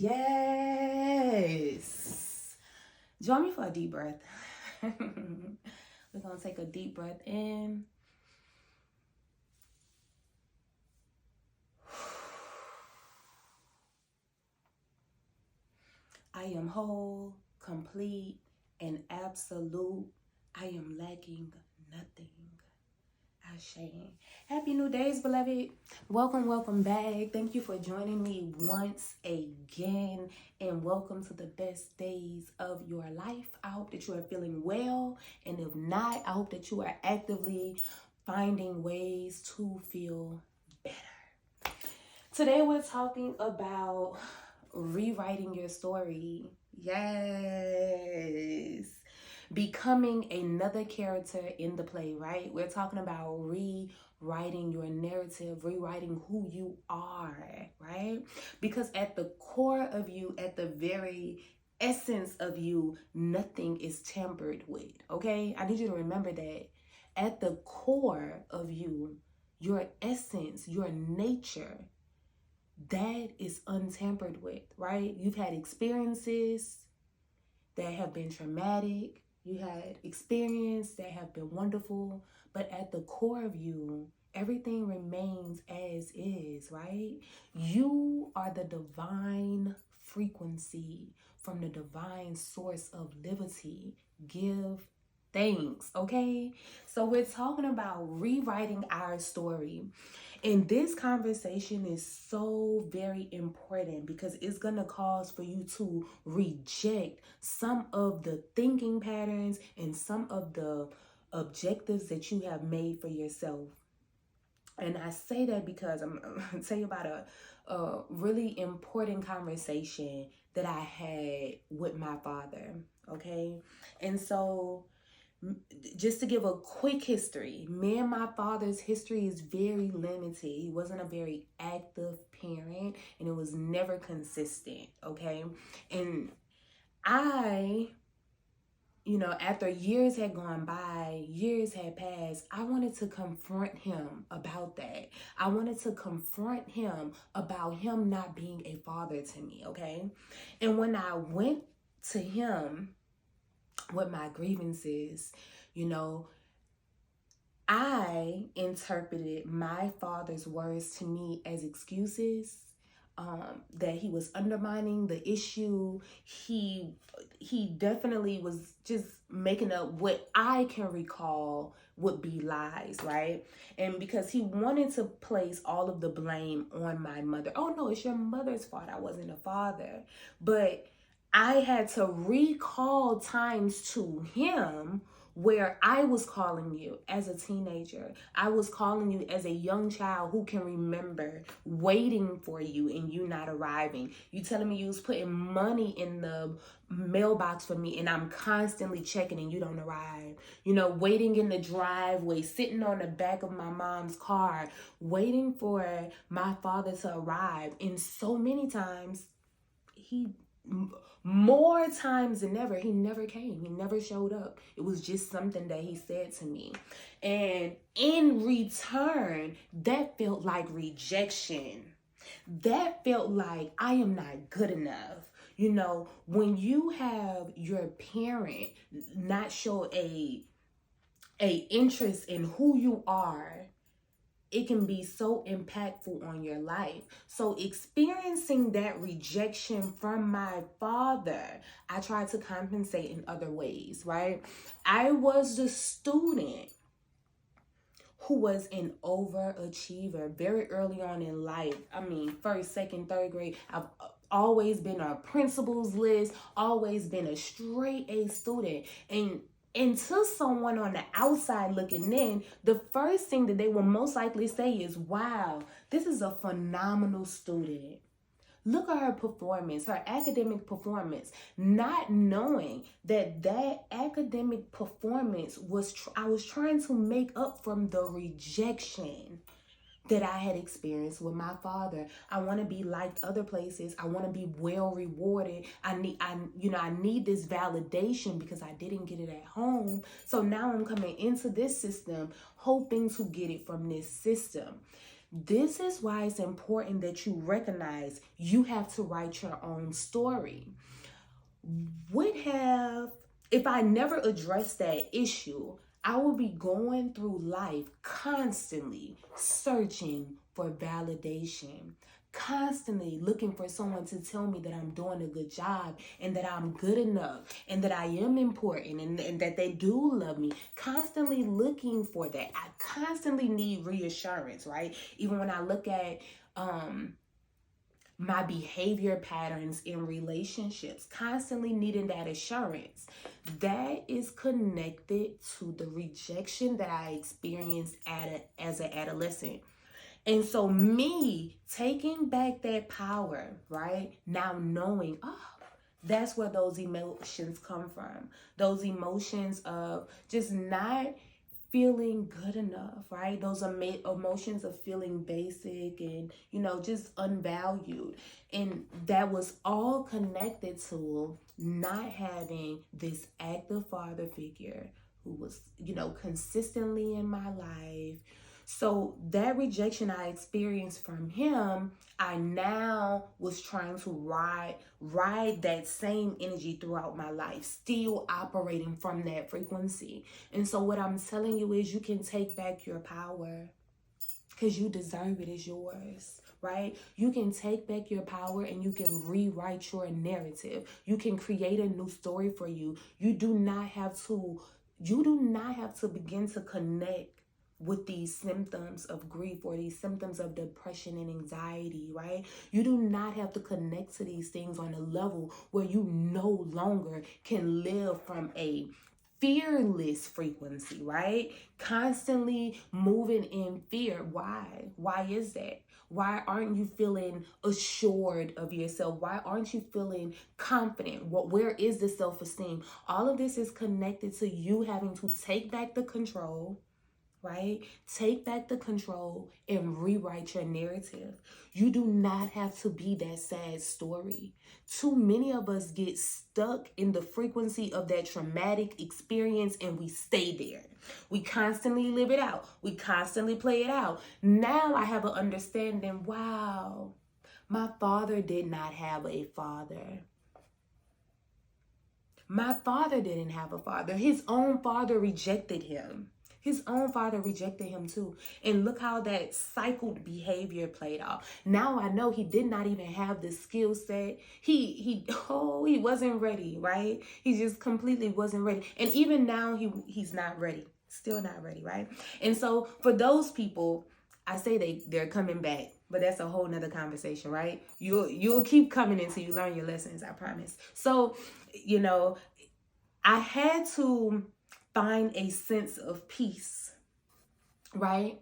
Yes. Join me for a deep breath. We're going to take a deep breath in. I am whole, complete, and absolute. I am lacking nothing. Ashe. Happy new days, beloved. Welcome back. Thank you for joining me once again, and welcome to the best days of your life. I hope that you are feeling well, and if not, I hope that you are actively finding ways to feel better. Today we're talking about rewriting your story. Yes. Becoming another character in the play, right? We're talking about rewriting your narrative, rewriting who you are, right? Because at the core of you, at the very essence of you, nothing is tampered with, okay? I need you to remember that. At the core of you, your essence, your nature, that is untampered with, right? You've had experiences that have been traumatic. You had experience that have been wonderful, but at the core of you, everything remains as is, right? You are the divine frequency from the divine source of liberty. Give thanks, okay? So we're talking about rewriting our story. And this conversation is so very important because it's going to cause for you to reject some of the thinking patterns and some of the objectives that you have made for yourself. And I say that because I'm going to tell you about a really important conversation that I had with my father, okay? And so just to give a quick history, me and my father's history is very limited. He wasn't a very active parent, and it was never consistent, okay? And after years had gone by, years had passed, I wanted to confront him about that. I wanted to confront him about him not being a father to me, okay? And when I went to him with my grievances, I interpreted my father's words to me as excuses, that he was undermining the issue. He definitely was just making up what I can recall would be lies, right? And because he wanted to place all of the blame on my mother. Oh no, it's your mother's fault. I wasn't a father. But I had to recall times to him where I was calling you as a teenager. I was calling you as a young child who can remember waiting for you and you not arriving. You telling me you was putting money in the mailbox for me and I'm constantly checking and you don't arrive. Waiting in the driveway, sitting on the back of my mom's car, waiting for my father to arrive. And so many times, more times than ever, he never came. He never showed up. It was just something that he said to me. And in return, that felt like rejection. That felt like I am not good enough. When you have your parent not show a interest in who you are, it can be so impactful on your life. So experiencing that rejection from my father, I tried to compensate in other ways, right? I was the student who was an overachiever very early on in life. I mean, first, second, third grade, I've always been on a principal's list, always been a straight A student. And until someone on the outside looking in, the first thing that they will most likely say is, wow, this is a phenomenal student. Look at her performance, her academic performance, not knowing that academic performance I was trying to make up from the rejection that I had experienced with my father. I want to be liked other places. I want to be well rewarded. I need this validation because I didn't get it at home. So now I'm coming into this system hoping to get it from this system. This is why it's important that you recognize you have to write your own story. If I never addressed that issue, I will be going through life constantly searching for validation, constantly looking for someone to tell me that I'm doing a good job and that I'm good enough and that I am important and that they do love me. Constantly looking for that. I constantly need reassurance, right? Even when I look at my behavior patterns in relationships, constantly needing that assurance, that is connected to the rejection that I experienced as an adolescent. And so me taking back that power, right? Now knowing, that's where those emotions come from. Those emotions of just not feeling good enough, right? Those emotions of feeling basic and, just unvalued. And that was all connected to not having this active father figure who was, consistently in my life. So that rejection I experienced from him, I now was trying to ride that same energy throughout my life, still operating from that frequency. And so what I'm telling you is you can take back your power because you deserve it. It's yours, right? You can take back your power and you can rewrite your narrative. You can create a new story for you. You do not have to begin to connect with these symptoms of grief or these symptoms of depression and anxiety, right? You do not have to connect to these things on a level where you no longer can live from a fearless frequency, right? Constantly moving in fear. Why is that? Why aren't you feeling assured of yourself? Why aren't you feeling confident? Where is the self-esteem? All of this is connected to you having to take back the control, right? Take back the control and rewrite your narrative. You do not have to be that sad story. Too many of us get stuck in the frequency of that traumatic experience and we stay there. We constantly live it out. We constantly play it out. Now I have an understanding, wow, my father did not have a father. My father didn't have a father. His own father rejected him. His own father rejected him too. And look how that cycled behavior played out. Now I know he did not even have the skill set. He wasn't ready, right? He just completely wasn't ready. And even now he's not ready. Still not ready, right? And so for those people, I say they're coming back, but that's a whole nother conversation, right? You'll keep coming until you learn your lessons, I promise. So, I had to find a sense of peace, right?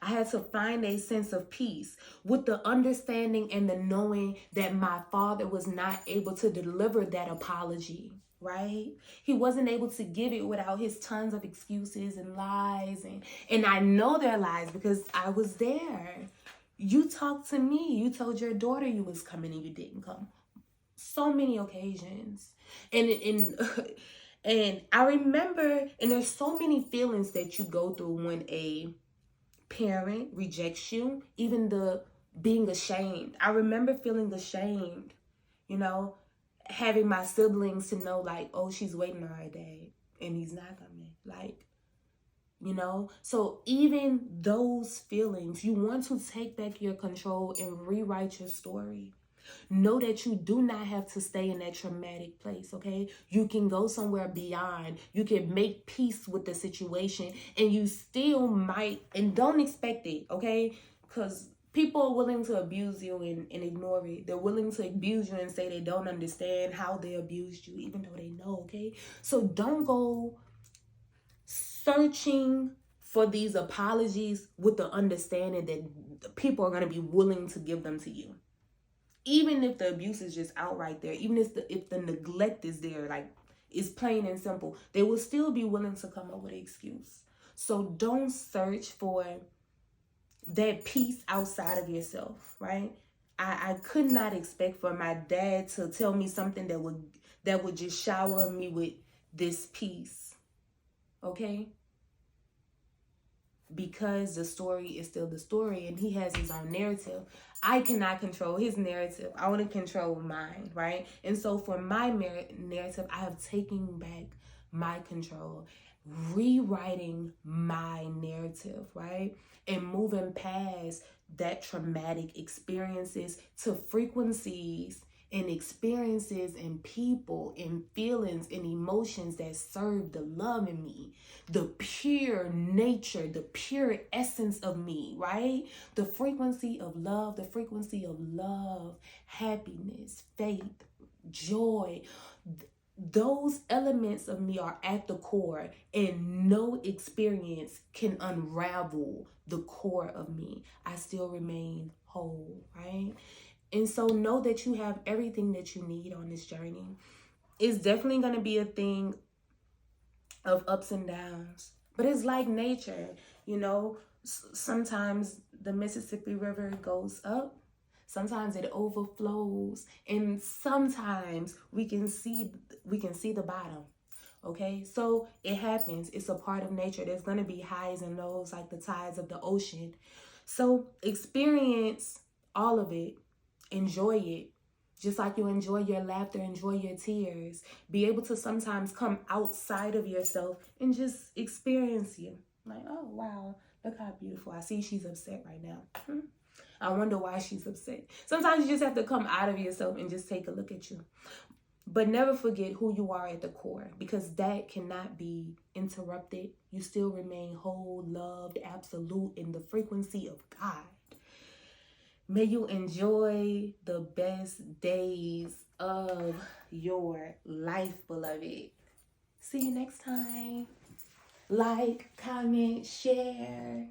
I had to find a sense of peace with the understanding and the knowing that my father was not able to deliver that apology, right? He wasn't able to give it without his tons of excuses and lies. And I know they're lies because I was there. You talked to me. You told your daughter you was coming and you didn't come. So many occasions. And I remember, and there's so many feelings that you go through when a parent rejects you, even the being ashamed. I remember feeling ashamed, having my siblings to know like, oh, she's waiting on her dad and he's not coming. Like, so even those feelings, you want to take back your control and rewrite your story. Know that you do not have to stay in that traumatic place, okay? You can go somewhere beyond. You can make peace with the situation and you still might, and don't expect it, okay? Because people are willing to abuse you and ignore it. They're willing to abuse you and say they don't understand how they abused you, even though they know, okay? So don't go searching for these apologies with the understanding that people are going to be willing to give them to you. Even if the abuse is just outright there, even if the neglect is there, like it's plain and simple, they will still be willing to come up with an excuse. So don't search for that peace outside of yourself, right? I could not expect for my dad to tell me something that would just shower me with this peace. Okay? because the story is still the story and he has his own narrative, I cannot control his narrative. I want to control mine, right? And so for my narrative, I have taken back my control, rewriting my narrative, right? And moving past that traumatic experiences to frequencies and experiences and people and feelings and emotions that serve the love in me, the pure nature, the pure essence of me, right? The frequency of love, happiness, faith, joy. Those elements of me are at the core, and no experience can unravel the core of me. I still remain whole, right? And so know that you have everything that you need on this journey. It's definitely going to be a thing of ups and downs, but it's like nature, you know. Sometimes the Mississippi River goes up, sometimes it overflows, and sometimes we can see the bottom. Okay, so it happens. It's a part of nature. There's going to be highs and lows like the tides of the ocean. So experience all of it, enjoy it. Just like you enjoy your laughter, enjoy your tears. Be able to sometimes come outside of yourself and just experience you. Like, oh, wow, look how beautiful. I see she's upset right now. I wonder why she's upset. Sometimes you just have to come out of yourself and just take a look at you. But never forget who you are at the core, because that cannot be interrupted. You still remain whole, loved, absolute in the frequency of God. May you enjoy the best days of your life, beloved. See you next time. Like, comment, share.